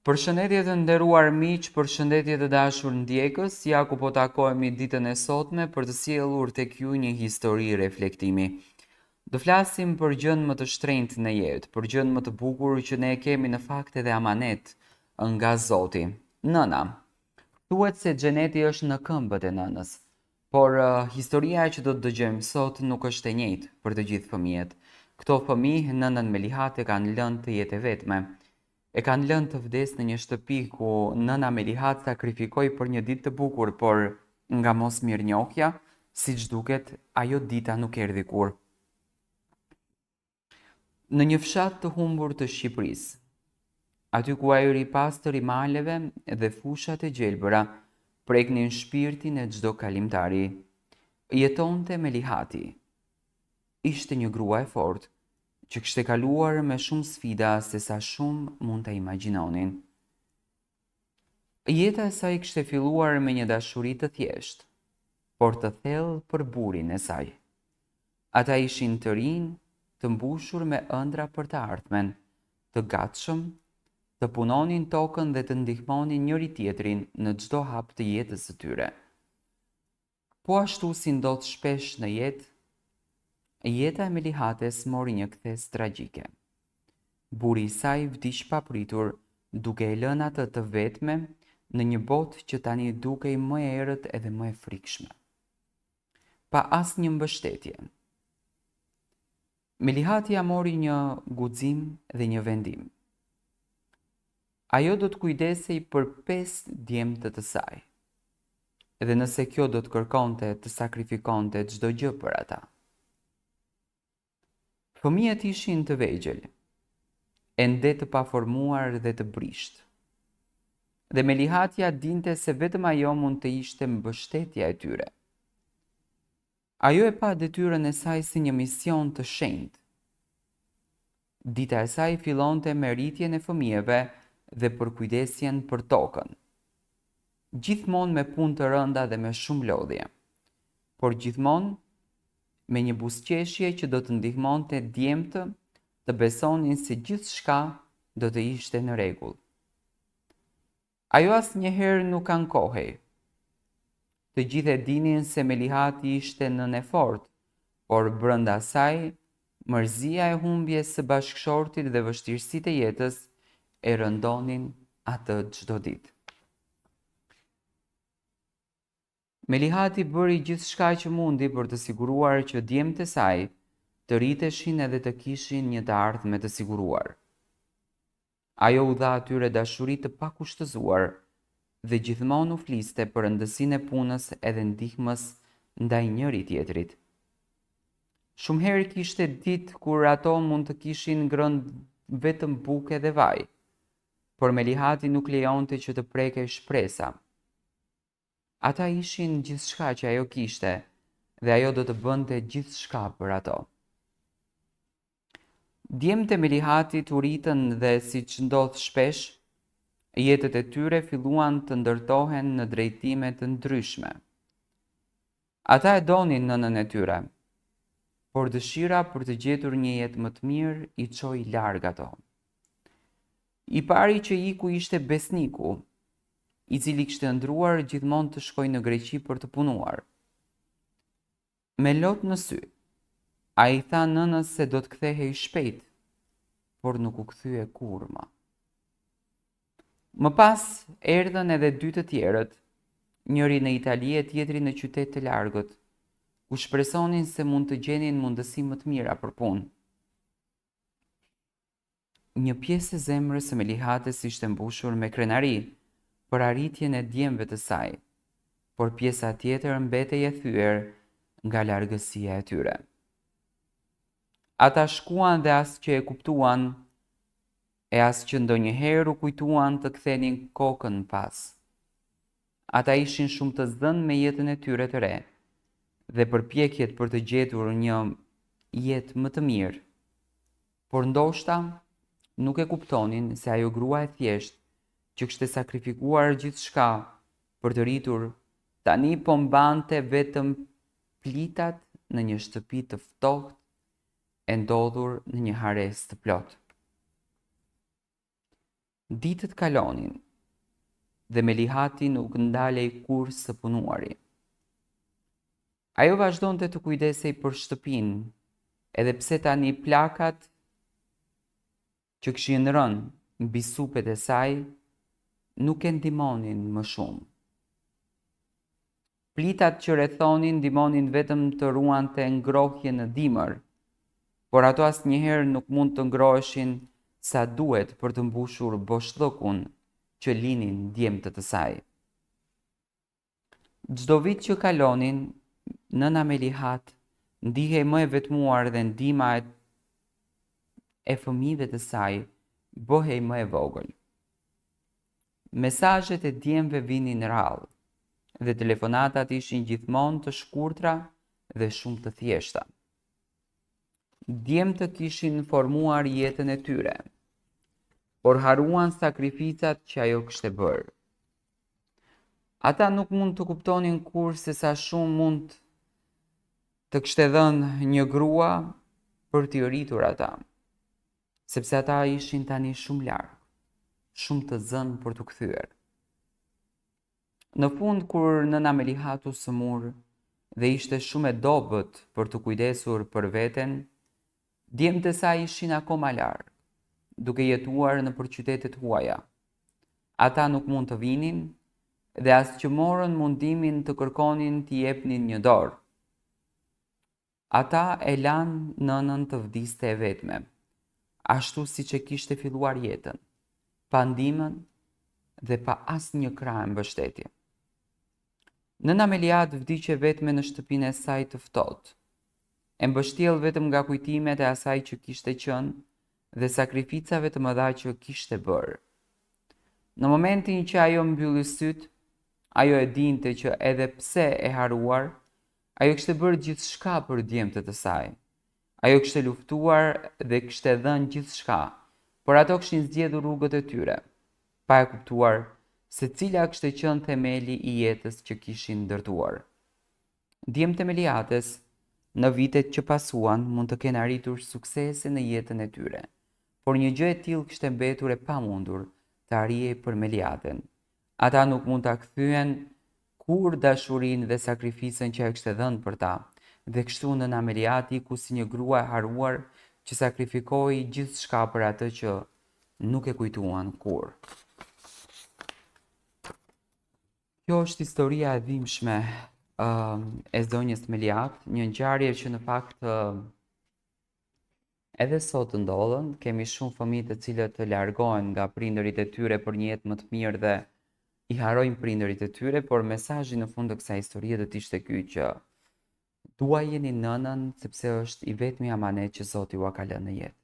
Përshëndetje të nderuar miq, përshëndetje të dashur ndjekës, ja ku po takohemi ditën e sotme për të sjellur tek ju një histori reflektimi. Do flasim për gjën më të shtrenjtë në jetë, për gjën më të bukur që ne e kemi në fakt edhe amanet nga Zoti. Nëna. Thuhet se xheneti është në këmbët e nënës, por historia që do të dëgjojmë sot nuk është e njëjtë për të gjithë fëmijët. Këto fëmijë nënën Melihat e kanë lënë të jetë e vetme. E kanë lënë të vdes në një shtëpi ku nëna Melihat sakrifikoi për një ditë të bukur, por nga mos mirënjohja, siç duket, ajo dita nuk erdhi kurrë. Në një fshat të humbur të Shqipërisë, aty ku ajri i pastër i maleve dhe fushat e gjelbëra preknin shpirtin e çdo kalimtari, jetonte Melihati. Ishte një grua e fortë, që kishte kaluar me shumë sfida se sa shumë mund ta imagjinonin. Jeta e saj kishte filluar me një dashuri të thjeshtë, por të thellë për burrin e saj. Ata ishin të rinj, të mbushur me ëndra për të ardhmen, të gatshëm, të punonin tokën dhe të ndihmonin njëri tjetrin në çdo hap të jetës së tyre. Po ashtu si ndodh shpesh në jetë, jeta e Melihates mori një kthes tragjike. Burri i saj vdiq papritur, duke e lënë atë të vetme në një botë që tani dukej më e errët edhe më e frikshme. Pa asnjë mbështetje. Melihati ja mori një guxim dhe një vendim. Ajo do të kujdesej për 5 djemtë të saj. Edhe nëse kjo do të kërkonte të sakrifikonte çdo gjë për ata. Fëmijët ishin të vegjël, ende të paformuar dhe të brisht. Dhe Melihatja dinte se vetëm ajo mund të ishte mbështetja e tyre. Ajo e pa detyrën e saj si një mision të shenjtë. Dita e saj fillonte me rritjen e fëmijëve dhe përkujdesjen për tokën. Gjithmonë me punë të rënda dhe me shumë lodhje, por gjithmonë me një buzëqeshje që do të ndihmonte djemtë të besonin se gjithçka do të ishte në rregull. Ajo asnjëherë nuk ankohej. Të gjithë e dinin se Melihati ishte nën e fortë, por brenda saj, mërzia e humbjes së bashkëshortit dhe vështirësitë e jetës e rëndonin atë çdo ditë. Melihati bëri gjithçka që mundi për të siguruar që djemtë e saj të rriteshin edhe të kishin një të ardhme të siguruar. Ajo u dha atyre dashuri të pakushtëzuar dhe gjithmonë u fliste për rëndësinë e punës edhe ndihmës ndaj njëri tjetrit. Shumë herë kishte ditë kur ato mund të kishin ngrënë vetëm bukë dhe vaj, por Melihati nuk lejonte që të prekej shpresa. Ata ishin gjithçka që ajo kishte dhe ajo do të bënte gjithçka për ato. Djemtë e Melihatit u ritën dhe siç ndodh shpesh, jetët e tyre filluan të ndërtohen në drejtime të ndryshme. Ata e donin nënën e tyre, por dëshira për të gjetur një jetë më të mirë i çoi larg ato. I pari që iku ishte besniku, i cili kishte ëndruar gjithmonë të shkojë në Greqi për të punuar. Me lot në sy, ai tha nënës se do të kthehej shpejt, por nuk u kthye kurrë më. Më pas erdhën edhe 2 të tjerët, njëri në Itali e tjetri në qytet të largët, ku shpresonin se mund të gjenin mundësi më të mira për punë. Një pjesë e zemrës së Melihates ishte mbushur me krenari për arritjen e djemve të saj, por pjesa tjetër mbetej e thyer nga largësia e tyre. Ata shkuan dhe as që e kuptuan, e as që ndonjëherë u kujtuan të kthenin kokën pas. Ata ishin shumë të zënë me jetën e tyre të re, dhe përpjekjet për të gjetur një jetë më të mirë, por ndoshta nuk e kuptonin se ajo grua e thjeshtë që kishte sakrifikuar gjithçka për të rritur, tani po mbante vetëm plitat në një shtëpi të ftohtë e ndodhur në një hares të plotë. Ditët kalonin dhe Melihati nuk ndalej kurrë së punuari. Ajo vazhdonte të kujdesej për shtëpinë, edhe pse tani plakat që kishin rënë mbi supet e saj nuk e ndihmonin më shumë. Plitat që rrethonin ndihmonin vetëm të ruante ngrohje në dimër, por ato asnjëherë nuk mund të ngroheshin sa duhet për të mbushur boshllëkun që linin djemtët e saj. Çdo vit që kalonin, nëna Melihat ndihej më e vetmuar dhe ndihma e fëmijëve të saj bëhej më e vogël. Mesazhet e djemve vinin rrallë dhe telefonatat ishin gjithmonë të shkurtra dhe shumë të thjeshta. Djemtë kishin formuar jetën e tyre, por haruan sakrificat që ajo kishte bërë. Ata nuk mund të kuptonin kurrë se sa shumë mund të kishte dhënë një grua për t'i rritur ata, sepse ata ishin tani shumë larg, shumë të zënë për t'u kthyer. Në fund, kur nëna Melihat u sëmur dhe ishte shumë e dobët për të kujdesur për veten, djemtë e saj ishin akoma larg, duke jetuar në qytetet huaja. Ata nuk mund të vinin dhe as që morën mundimin të kërkonin t'i jepnin një dorë. Ata e lanë nënën të vdiste e vetme, ashtu siç e kishte filluar jetën, pa ndihmën dhe pa asnjë krah mbështetje. Nëna Melihat vdiqe vetme në shtëpinë e saj të ftohtë, e mbështjell vetëm nga kujtimet e asaj që kishte qenë dhe sakrificave të mëdha që kishte bërë. Në momentin që ajo mbylli syt, ajo e dinte që edhe pse e haruar, ajo kishte bërë gjithçka për djemtët e saj. Ajo kishte luftuar dhe kishte dhënë gjithçka, por ato kishin zgjedhur rrugët e tyre, pa e kuptuar se cila kishte qenë themeli i jetës që kishin ndërtuar. Djemtë e Melihates në vitet që pasuan mund të kenë arritur suksese në jetën e tyre, por një gjë e tillë kishte mbetur e pamundur të arrijej për Melihaten. Ata nuk mund ta kthyen kur dashurinë dhe sakrificën që ai kishte dhënë për ta, dhe kështu nëna Melihati ku si një grua e haruar që sakrifikoi gjithçka për atë që nuk e kujtuan kurrë. Kjo është historia e dhimbshme e zonjës Melihat, një ngjarje që në fakt edhe sot ndodhen. Kemi shumë fëmijë të cilët të largohen nga prindërit e tyre për një jetë më të mirë dhe i harojnë prindërit e tyre, por mesazhi në fund të kësaj historie do të ishte ky që duajeni nënën sepse është i vetmi amanet që Zoti ua ka lënë në jetë.